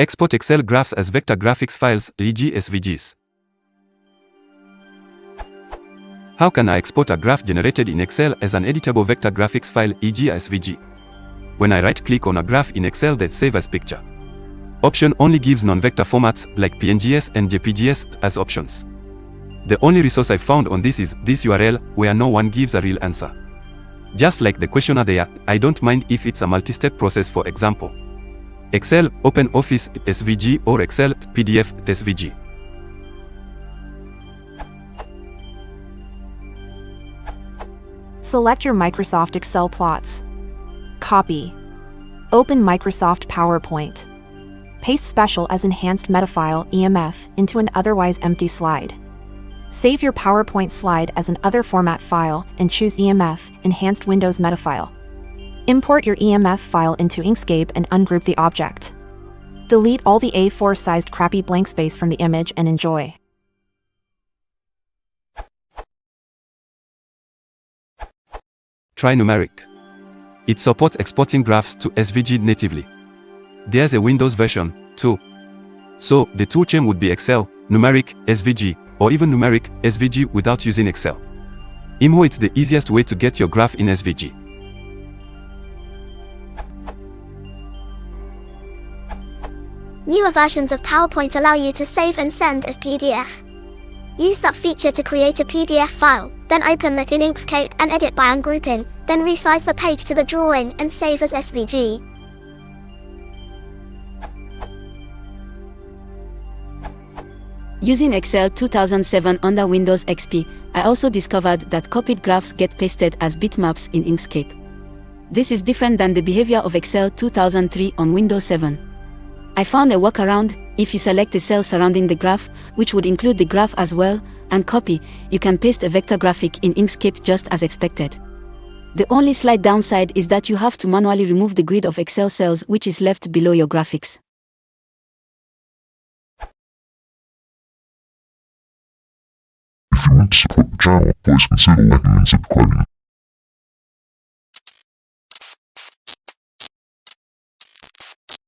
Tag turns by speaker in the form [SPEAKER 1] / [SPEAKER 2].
[SPEAKER 1] Export Excel graphs as vector graphics files, e.g. SVGs. How can I export a graph generated in Excel as an editable vector graphics file, e.g. SVG? When I right-click on a graph in Excel that save as picture option only gives non-vector formats like PNGs and JPGs as options. The only resource I found on this is this URL, where no one gives a real answer. Just like the questioner there, I don't mind if it's a multi-step process, for example, Excel, OpenOffice, SVG, or Excel, PDF, SVG.
[SPEAKER 2] Select your Microsoft Excel plots. Copy. Open Microsoft PowerPoint. Paste special as enhanced metafile, EMF, into an otherwise empty slide. Save your PowerPoint slide as an other format file and choose EMF, Enhanced Windows Metafile. Import your EMF file into Inkscape and ungroup the object. Delete all the A4-sized crappy blank space from the image and enjoy.
[SPEAKER 1] Try Numeric. It supports exporting graphs to SVG natively. There's a Windows version, too. So, the toolchain would be Excel, Numeric, SVG, or even Numeric, SVG without using Excel. IMO, it's the easiest way to get your graph in SVG.
[SPEAKER 3] Newer versions of PowerPoint allow you to save and send as PDF. Use that feature to create a PDF file, then open that in Inkscape and edit by ungrouping, then resize the page to the drawing and save as SVG.
[SPEAKER 4] Using Excel 2007 under Windows XP, I also discovered that copied graphs get pasted as bitmaps in Inkscape. This is different than the behavior of Excel 2003 on Windows 7. I found a workaround. If you select the cell surrounding the graph, which would include the graph as well, and copy, you can paste a vector graphic in Inkscape just as expected. The only slight downside is that you have to manually remove the grid of Excel cells which is left below your graphics.